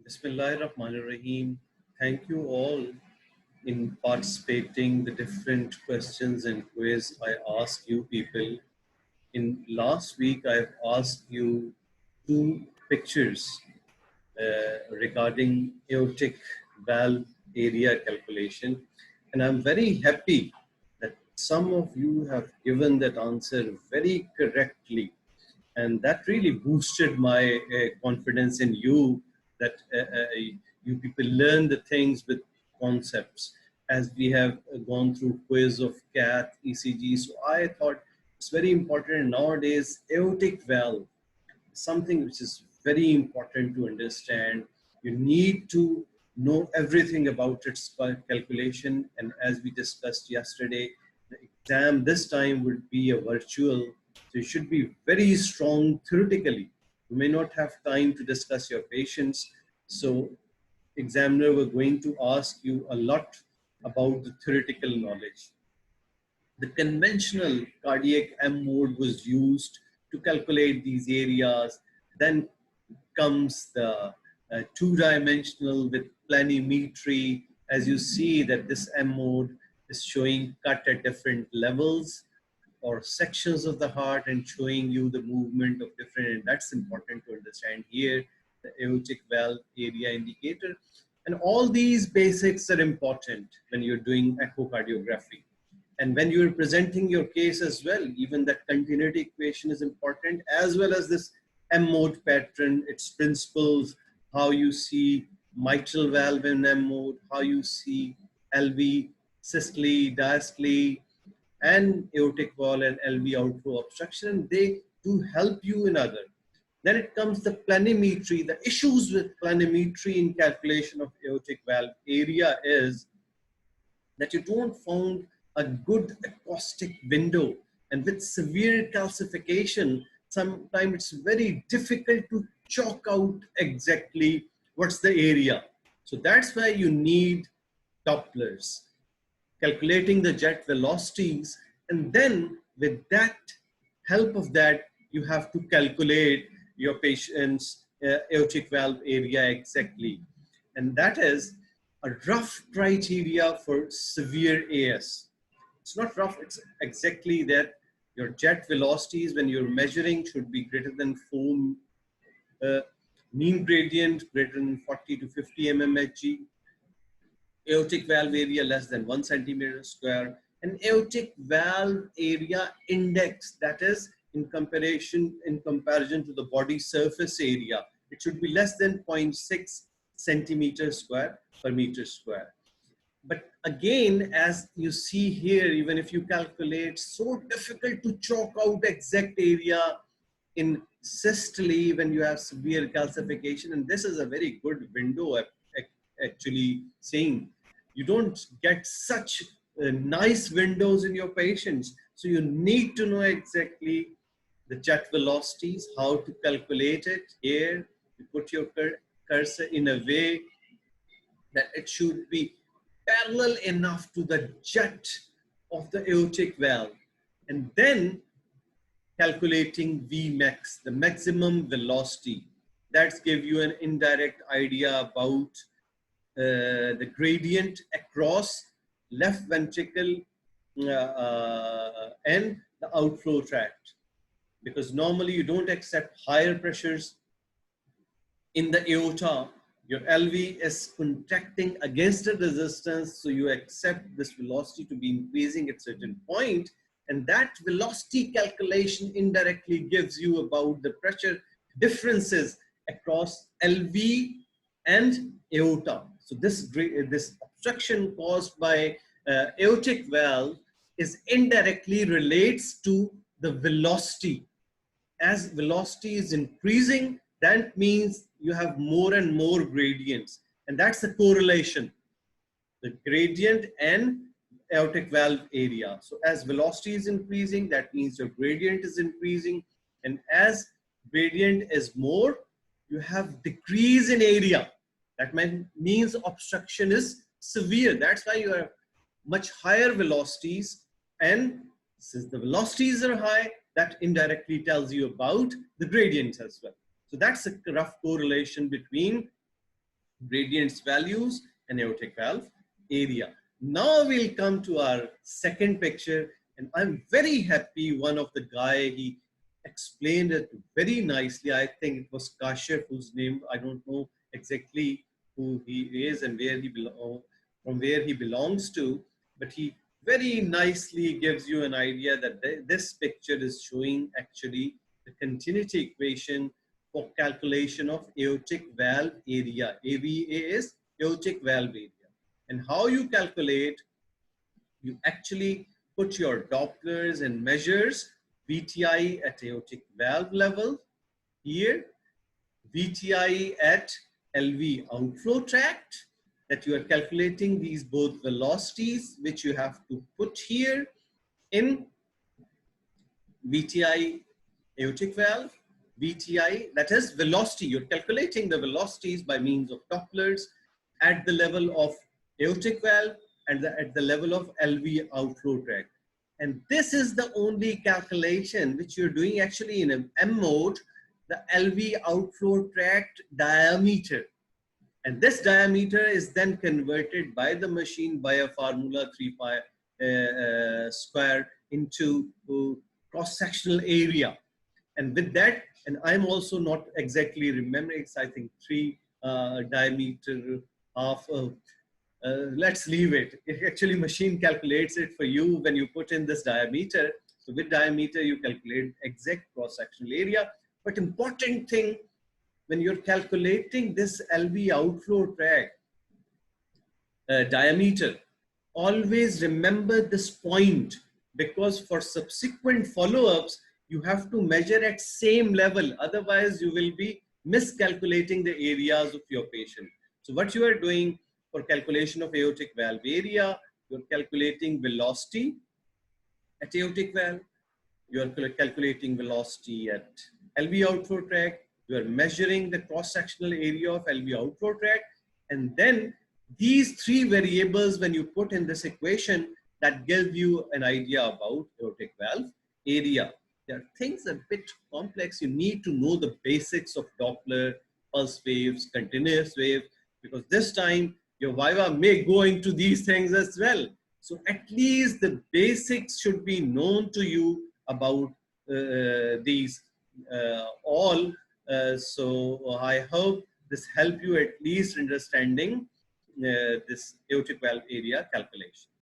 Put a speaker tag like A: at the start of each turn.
A: Bismillahirrahmanirrahim. Thank you all in participating the different questions and quiz I asked you people. In last week, I've asked you two pictures regarding aortic valve area calculation, and I'm very happy that some of you have given that answer very correctly, and that really boosted my confidence in you that you people learn the things with concepts as we have gone through quiz of cath ECG. So I thought it's very important nowadays. Aortic valve, something which is very important to understand. You need to know everything about its calculation, and as we discussed yesterday, the exam this time would be a virtual, so you should be very strong theoretically. You may not have time to discuss your patients, so examiner were going to ask you a lot about the theoretical knowledge. The conventional cardiac M mode was used to calculate these areas. Then comes the two-dimensional with planimetry. As you see that this M mode is showing cut at different levels or sections of the heart and showing you the movement of different, and that's important to understand here, the aortic valve area indicator. And all these basics are important when you're doing echocardiography. And when you're presenting your case as well, even that continuity equation is important, as well as this M mode pattern, its principles, how you see mitral valve in M mode, how you see LV, systole, diastole, and aortic wall and LV outflow obstruction. They do help you in other. Then it comes the planimetry. The issues with planimetry in calculation of aortic valve area is that you don't find a good acoustic window, and with severe calcification, sometimes it's very difficult to chalk out exactly what's the area. So that's why you need Dopplers, calculating the jet velocities, and then with that help of that, you have to calculate your patient's aortic valve area exactly. And that is a rough criteria for severe AS. It's not rough, it's exactly that your jet velocities when you're measuring should be greater than 4, mean gradient greater than 40 to 50 mmHg, aortic valve area less than 1 centimeter square, and aortic valve area index, that is in comparison to the body surface area, it should be less than 0.6 centimeter square per meter square. But again, as you see here, even if you calculate, so difficult to chalk out exact area in systole when you have severe calcification. And this is a very good window actually saying you don't get such nice windows in your patients. So you need to know exactly the jet velocities, how to calculate it. Here, you put your cursor in a way that it should be parallel enough to the jet of the aortic valve, and then calculating Vmax, the maximum velocity. That's give you an indirect idea about the gradient across left ventricle and the outflow tract, because normally you don't accept higher pressures in the aorta. Your LV is contracting against a resistance, so you accept this velocity to be increasing at a certain point, and that velocity calculation indirectly gives you about the pressure differences across LV and aorta. So this obstruction caused by aortic valve is indirectly relates to the velocity. As velocity is increasing, that means you have more and more gradients, and that's the correlation, the gradient and aortic valve area. So as velocity is increasing, that means your gradient is increasing, and as gradient is more, you have decrease in area. That means obstruction is severe. That's why you have much higher velocities, and since the velocities are high, that indirectly tells you about the gradient as well. So that's a rough correlation between gradients values, and aortic valve area. Now we'll come to our second picture, and I'm very happy one of the guy, he explained it very nicely. I think it was Kashif, whose name I don't know exactly who he is and where he from where he belongs to, but he very nicely gives you an idea that this picture is showing actually the continuity equation for calculation of aortic valve area. AVA is aortic valve area. And how you calculate, you actually put your Dopplers and measures VTI at aortic valve level here, VTI at LV outflow tract, that you are calculating these both velocities, which you have to put here in VTI aortic valve, VTI, that is velocity. You're calculating the velocities by means of Dopplers at the level of aortic valve and at the level of LV outflow tract. And this is the only calculation which you're doing actually in an M mode, the LV outflow tract diameter. And this diameter is then converted by the machine by a formula 3 pi square into cross-sectional area. And with that, and I'm also not exactly remembering, it's I think 3 diameter of, let's leave it. It actually machine calculates it for you when you put in this diameter. So with diameter, you calculate exact cross-sectional area. But important thing, when you're calculating this LV outflow tract diameter, always remember this point, because for subsequent follow-ups, you have to measure at same level. Otherwise, you will be miscalculating the areas of your patient. So what you are doing for calculation of aortic valve area, you're calculating velocity at aortic valve, you are calculating velocity at LV outflow tract, you are measuring the cross-sectional area of LV outflow tract, and then these three variables, when you put in this equation, that gives you an idea about aortic valve area. There are things a bit complex. You need to know the basics of Doppler, pulse waves, continuous waves, because this time your Viva may go into these things as well. So at least the basics should be known to you about these all. So I hope this help you at least understanding this aortic valve area calculation.